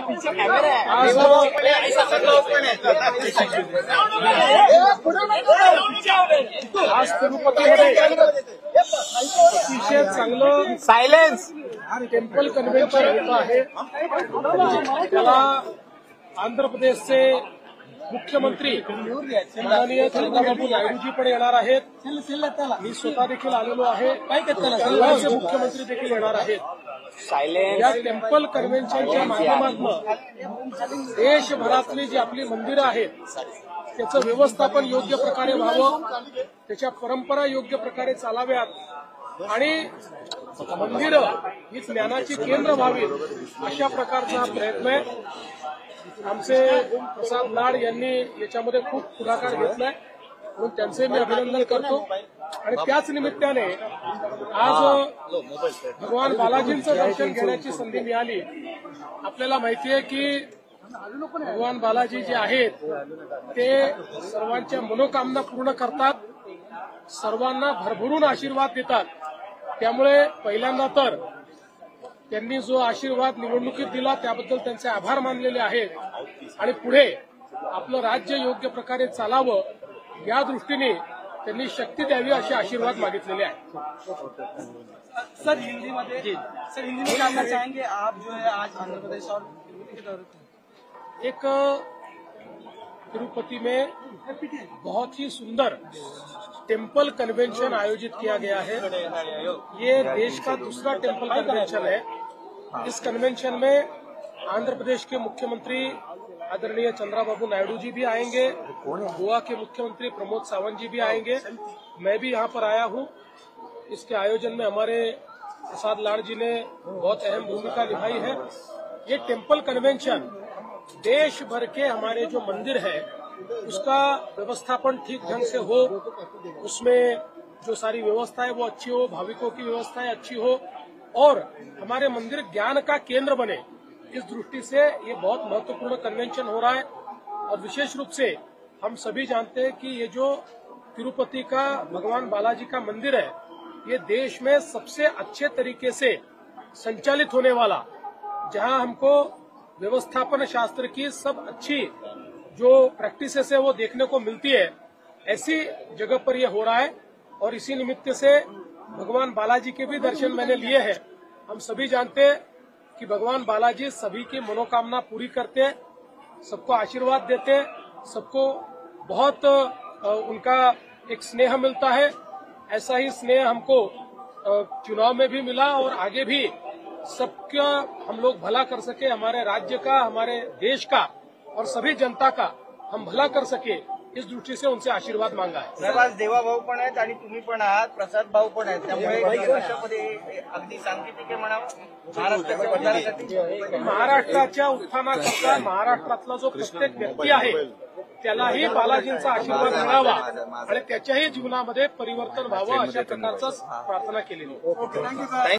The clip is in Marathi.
पीछे कैमरा है। आज तिरुपतीमध्ये अतिशय चांगलं सायलेन्स टेम्पल कन्व्हेन्शन होत आहे। त्याला आंध्र प्रदेशचे मुख्यमंत्री माननीय चंद्रबाबू नायडूजी पण येणार आहेत। मी स्वतः देखील आलेलो आहे। केरळचे मुख्यमंत्री देखील येणार आहेत। या टेम्पल कन्व्हेन्शनच्या माध्यमातून देशभरातली जी आपली मंदिरं आहेत त्याचं व्यवस्थापन योग्य प्रकारे व्हावं, त्याच्या परंपरा योग्य प्रकारे चालाव्यात आणि मंदिरं ही ज्ञानाची केंद्र व्हावीत अशा प्रकारचा हा प्रयत्न आहे। आमचे प्रसाद लाड यांनी याच्यामध्ये खूप पुढाकार घेतलाय म्हणून त्यांचे मी अभिनंदन करतो। आणि त्याच निमित्ताने आज भगवान बालाजींचं दर्शन घेण्याची संधी मिळाली। आपल्याला माहिती आहे की भगवान बालाजी जे आहेत ते सर्वांच्या मनोकामना पूर्ण करतात, सर्वांना भरभरून आशीर्वाद देतात। त्यामुळे पहिल्यांदा तर त्यांनी जो आशीर्वाद निवडणुकीत दिला त्याबद्दल त्यांचे आभार मानलेले आहेत आणि पुढे आपलं राज्य योग्य प्रकारे चालावं या दृष्टीने त्यांनी शक्ती द्यावी असे आशीर्वाद मागितलेले आहेत। सर हिंदी में जानना चाहेंगे आप जो है आज आंध्र प्रदेश और एक तिरुपति में बहुत ही सुंदर टेम्पल कन्वेंशन आयोजित किया गया है। ये देश का दूसरा टेम्पल कन्वेंशन है। इस कन्वेंशन में आंध्र प्रदेश के मुख्यमंत्री आदरणीय चंद्रबाबू नायडू जी भी आएंगे, गोवा के मुख्यमंत्री प्रमोद सावंत जी भी आएंगे, मैं भी यहाँ पर आया हूँ। इसके आयोजन में हमारे प्रसाद लाड जी ने बहुत अहम भूमिका निभाई है। ये टेम्पल कन्वेंशन देश भर के हमारे जो मंदिर है उसका व्यवस्थापन ठीक ढंग से हो, उसमें जो सारी व्यवस्था है वो अच्छी हो, भाविकों की व्यवस्थाएं अच्छी हो और हमारे मंदिर ज्ञान का केंद्र बने, इस दृष्टि से ये बहुत महत्वपूर्ण कन्वेंशन हो रहा है। और विशेष रूप से हम सभी जानते हैं कि ये जो तिरुपति का भगवान बालाजी का मंदिर है ये देश में सबसे अच्छे तरीके से संचालित होने वाला, जहां हमको व्यवस्थापन शास्त्र की सब अच्छी जो प्रैक्टिसेस है वो देखने को मिलती है, ऐसी जगह पर ये हो रहा है। और इसी निमित्त से भगवान बालाजी के भी दर्शन मैंने लिए हैं। हम सभी जानते हैं कि भगवान बालाजी सभी की मनोकामना पूरी करते हैं, सबको आशीर्वाद देते हैं, सबको बहुत उनका एक स्नेह मिलता है। ऐसा ही स्नेह हमको चुनाव में भी मिला और आगे भी सबका हम लोग भला कर सके, हमारे राज्य का, हमारे देश का और सभी जनता का हम भला कर सके, इस दृष्टि से उनसे आशीर्वाद मांगा है। साहेब आज देवा भाऊ पण आहेत आणि तुम्ही पण आहात, प्रसाद भाऊ पण आहेत, त्यामुळे वर्षामध्ये अगदी सांकेतिक आहे म्हणावं महाराष्ट्राच्या बदलासाठी। महाराष्ट्राच्या उत्थानाकरता महाराष्ट्रातला जो प्रत्येक व्यक्ती आहे त्यालाही बालाजींचा आशीर्वाद मिळावा आणि त्याच्याही जीवनामध्ये परिवर्तन व्हावं अशा प्रकारचा प्रार्थना केलेली।